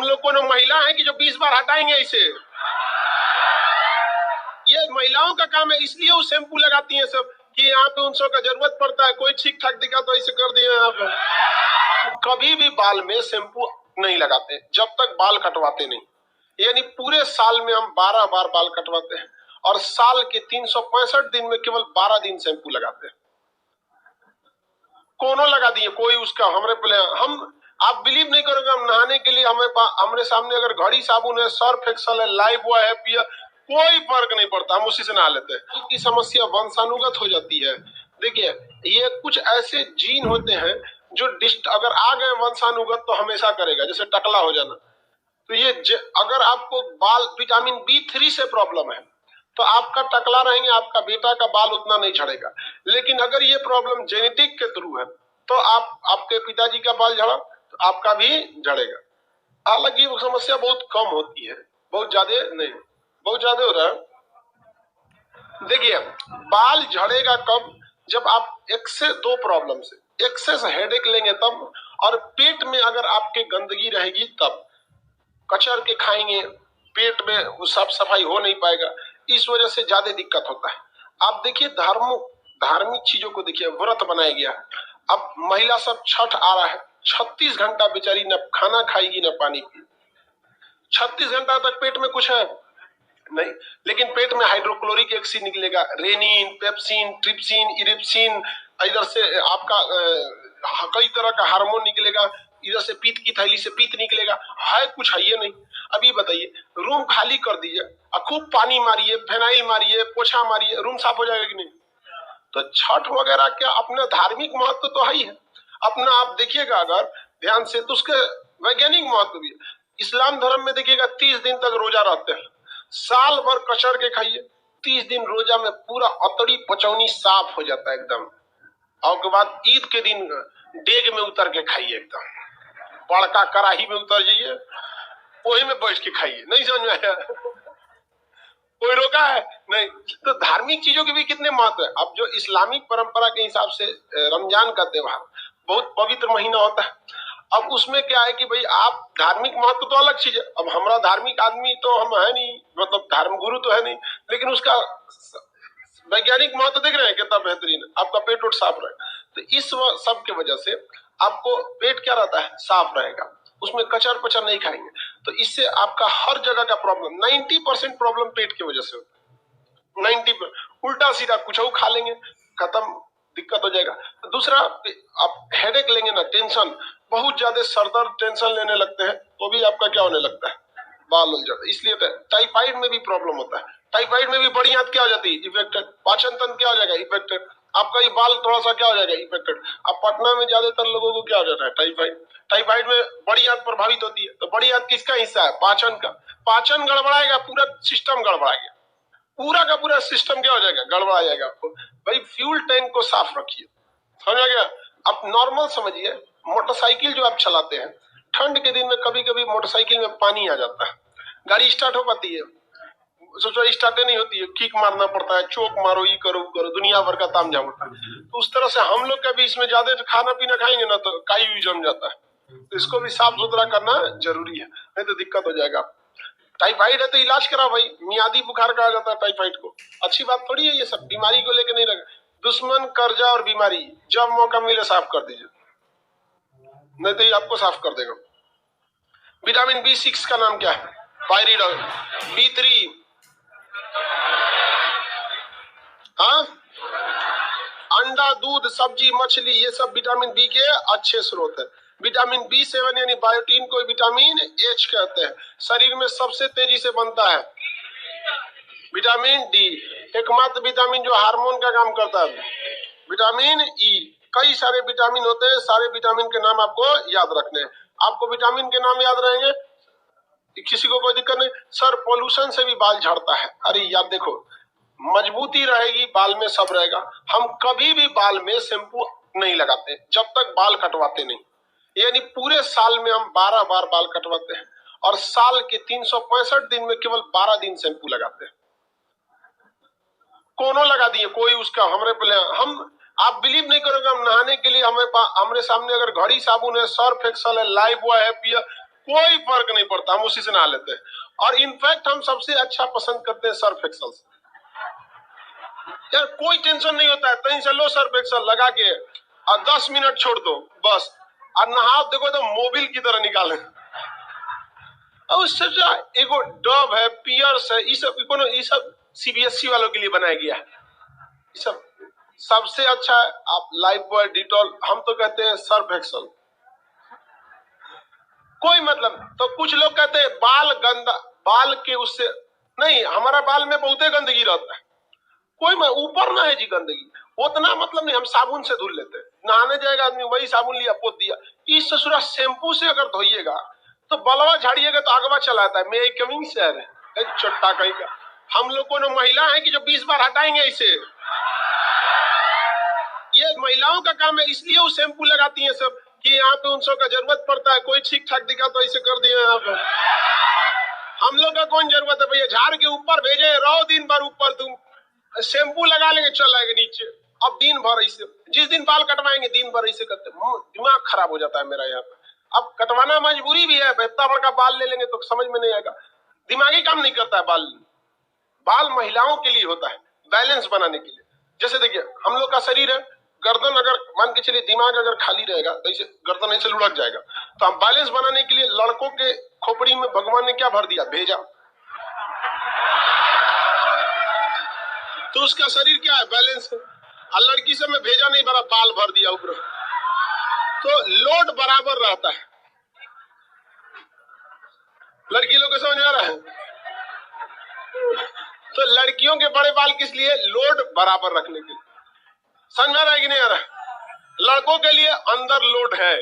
हम लोग को महिला है कि जो 20 बार हटाएंगे इसे। ये महिलाओं का काम है, इसलिए वो शैम्पू लगाती हैं सब कि यहाँ पे उन सब का जरूरत पड़ता है। कोई ठीक ठाक दिखा तो ऐसे कर दिए यहाँ पे। कभी भी बाल में शैम्पू नहीं लगाते जब तक बाल कटवाते नहीं। यानी पूरे साल में हम 12 बार बाल कटवाते हैं और साल के 365 दिन में केवल 12 दिन शैम्पू लगाते हैं। कोनो लगा दिए कोई उसका हमारे पहले हम, आप बिलीव नहीं करोगे, हम नहाने के लिए हमारे सामने अगर घड़ी साबुन है, सर्फ एक्सल है, लाइफ बॉय है, पिया, कोई फर्क नहीं पड़ता, हम उसी से नहा लेते हैं। की समस्या वंशानुगत हो जाती है। देखिए ये कुछ ऐसे जीन होते हैं जो अगर आ गए वंशानुगत तो हमेशा करेगा, जैसे टकला हो जाना। तो ये अगर आपको बाल विटामिन B3 से प्रॉब्लम है तो आपका टकला रहेंगे, आपका बेटा का बाल उतना नहीं झड़ेगा। लेकिन अगर ये प्रॉब्लम जेनेटिक के थ्रू है तो आपके पिताजी का बाल झड़ा तो आपका भी झड़ेगा। हालांकि वो समस्या बहुत कम होती है, बहुत ज्यादा नहीं, बहुत ज्यादा हो रहा है। देखिए बाल झड़ेगा कब, जब आप एक से दो प्रॉब्लम से एक्सेस हेडेक लेंगे तब, और पेट में अगर आपके गंदगी रहेगी तब। कचर के खाएंगे, पेट में साफ सफाई हो नहीं पाएगा, इस वजह से ज्यादा दिक्कत होता है। आप देखिए धार्मिक चीजों को देखिए, व्रत बनाया गया। अब महिला सब छठ आ रहा है, 36 घंटा बेचारी न खाना खाएगी न पानी पी, 36 घंटा तक पेट में कुछ है नहीं, लेकिन पेट में हाइड्रोक्लोरिक एसिड निकलेगा, रेनिन, पेप्सिन, ट्रिप्सिन, इरिप्सिन, इधर से आपका कई तरह का हार्मोन निकलेगा, इधर से पीत की थैली से पीत निकलेगा, है कुछ है ये नहीं। अभी बताइए, रूम खाली कर दीजिए, खूब पानी मारिए, फेनाइल मारिए, पोछा मारिए, रूम साफ हो जाएगा कि नहीं? तो छठ वगैरह क्या अपना धार्मिक महत्व तो है ही है अपना। आप देखिएगा अगर ध्यान से तो उसके वैज्ञानिक महत्व भी है। इस्लाम धर्म में देखिएगा 30 दिन तक रोजा रहते हैं, साल भर कचर के खाइए, 30 दिन रोजा में पूरा अतड़ी पचौनी साफ हो जाता है एकदम। और के बाद ईद के दिन डेग में उतर के खाइए, एकदम बड़का कड़ाही में उतर जाइए, वही में बैठ के खाइए। नहीं समझ में आया? कोई रोका है नहीं? तो धार्मिक चीजों के भी कितने महत्व है। अब जो इस्लामिक परंपरा के हिसाब से रमजान का त्योहार बहुत पवित्र महीना होता है। अब उसमें क्या है कि भाई आप धार्मिक महत्व तो अलग चीज है। अब हमारा धार्मिक आदमी तो हम है नहीं, मतलब धर्म गुरु तो है नहीं, लेकिन उसका वैज्ञानिक महत्व देख रहे हैं कितना बेहतरीन है, आपका पेट उठ साफ रहे। तो इस सब के वजह से आपको पेट क्या रहता है, साफ रहेगा, उसमें कचर पचर नहीं खाएंगे। तो इससे आपका हर जगह का प्रॉब्लम 90% प्रॉब्लम पेट की वजह से होता है। 90 उल्टा सीधा कुछ खा लेंगे, खत्म, दिक्कत हो जाएगा। दूसरा, आप हेडेक लेंगे ना, टेंशन बहुत ज्यादा, सरदर्द टेंशन लेने लगते हैं तो भी आपका क्या होने लगता है, बाल उल जाता है। इसलिए टाइफाइड में भी प्रॉब्लम होता है। टाइफाइड में भी बड़ी आंत क्या हो जाती है, इफेक्टेड। पाचन तंत्र क्या हो जाएगा, इफेक्टेड। आपका ये बाल थोड़ा सा क्या हो जाएगा, इफेक्टेड। अब पटना में ज्यादातर लोगों को क्या हो जाता है, टाइफाइड। टाइफाइड में बड़ी आंत प्रभावित होती है। तो बड़ी आंत किसका हिस्सा है, पाचन का। पाचन गड़बड़ाएगा, पूरा सिस्टम गड़बड़ाएगा, पूरा का पूरा सिस्टम क्या हो जाएगा, गड़बड़ा जाएगा। आपको भाई फ्यूल टैंक को साफ रखिए, समझ आ गया? अब नॉर्मल समझिए, मोटरसाइकिल जो आप चलाते हैं, ठंड के दिन में कभी कभी मोटरसाइकिल में पानी आ जाता है, गाड़ी स्टार्ट हो पाती है, सोचो स्टार्ट नहीं होती है, किक मारना पड़ता है, चोक मारो, ये करो करो, दुनिया भर का ताम झाम होता है। तो उस तरह से हम लोग का भी इसमें ज्यादा खाना पीना खाएंगे ना तो काई भी जम जाता है। तो इसको भी साफ सुथरा करना जरूरी है, नहीं तो दिक्कत हो जाएगा। टाइफाइड है तो इलाज कराओ भाई, मियादी बुखार कहा जाता है टाइफाइड को। अच्छी बात थोड़ी है ये सब, बीमारी को लेकर नहीं रख। दुश्मन, कर्जा और बीमारी जब मौका मिले साफ कर दीजिए, नहीं तो ये आपको साफ कर देगा। विटामिन B6 का नाम क्या है, पायरिडॉल। B3, हाँ, अंडा, दूध, सब्जी, मछली, ये सब विटामिन बी के अच्छे स्रोत है। विटामिन B7 यानी बायोटीन को विटामिन H कहते हैं, शरीर में सबसे तेजी से बनता है। विटामिन D एकमात्र विटामिन जो हार्मोन का काम करता है। विटामिन E, कई सारे विटामिन होते हैं, सारे विटामिन के नाम आपको याद रखने हैं। आपको विटामिन के नाम याद रहेंगे, किसी को कोई दिक्कत नहीं। सर पोल्यूशन से भी बाल झड़ता है, अरे यार देखो, मजबूती रहेगी बाल में, सब रहेगा। हम कभी भी बाल में शैम्पू नहीं लगाते जब तक बाल कटवाते नहीं। यानी पूरे साल में हम 12 बार बाल कटवाते हैं और साल के 365 दिन में केवल 12 दिन शैम्पू लगाते हैं। कोनो लगा दिए कोई उसका हमारे पहले हम, आप बिलीव नहीं करोगे, हम नहाने के लिए हमारे सामने अगर घड़ी साबुन है, सर्फ एक्सल है, लाइफ बॉय है, पिया, कोई फर्क नहीं पड़ता, हम उसी से नहा लेते हैं। और इनफैक्ट हम सबसे अच्छा पसंद करते हैं सर्फ एक्सल से। यार कोई टेंशन नहीं होता है, कहीं से लो सर्फ एक्सल लगा के और 10 मिनट छोड़ दो बस, और नहाओ देखो तो मोबिल की तरह निकाले। और उससे एगो डव है, पियर्स है, ये सब सीबीएसई वालों के लिए बनाया गया है। ये सब सबसे अच्छा है। आप लाइफ बॉय, डिटॉल, हम तो कहते हैं सर्फ एक्सल, कोई मतलब। तो कुछ लोग कहते हैं बाल गंदा, बाल के उससे नहीं, हमारा बाल में बहुत गंदगी रहता है, कोई ऊपर ना है जी गंदगी, उतना मतलब नहीं, हम साबुन से धुल लेते हैं। नहाने जाएगा आदमी, वही साबुन लिया पोत दिया। इस ससुरा शैम्पू से अगर धोइएगा तो बलवा झाड़िएगा तो अगवा चला आता है। मैं कमिंग सर चट्टा कहीं का, हम लोग को ना महिला है कि जो 20 बार हटाएंगे इसे। ये महिलाओं का काम है, इसलिए वो शैम्पू लगाती हैं सब कि यहाँ पे उन सब का जरूरत पड़ता है, कोई ठीक ठाक दिखा तो ऐसे कर दिए यहाँ पे। हम लोग का कौन जरूरत है भैया, झाड़ के ऊपर भेजे, रहो दिन भर ऊपर, तुम शैम्पू लगा लेंगे चल आएगा नीचे। अब दिन भर ऐसे, जिस दिन बाल कटवाएंगे दिन भर ऐसे करते, दिमाग खराब हो जाता है मेरा यहाँ पे। अब कटवाना मजबूरी भी है, इतना बड़ा बाल ले लेंगे तो समझ में नहीं आएगा, दिमागी काम नहीं करता है। बाल महिलाओं के लिए होता है, बैलेंस बनाने के लिए। जैसे देखिए हम लोग का शरीर है, गर्दन अगर मान के चलिए दिमाग अगर खाली रहेगा तो ऐसे गर्दन ऐसे लुढ़क जाएगा। तो हम बैलेंस बनाने के लिए लड़कों के खोपड़ी में भगवान ने क्या भर दिया, भेजा। तो उसका शरीर क्या है, बैलेंस है। और लड़की से मैं भेजा नहीं भरा, बाल भर दिया ऊपर, तो लोड बराबर रहता है। लड़की लोग को समझ आ रहा है? तो लड़कियों के बड़े बाल किस लिए, लोड बराबर रखने के लिए। समझ में आ रहा है कि नहीं आ रहा है? लड़कों के लिए अंदर लोड है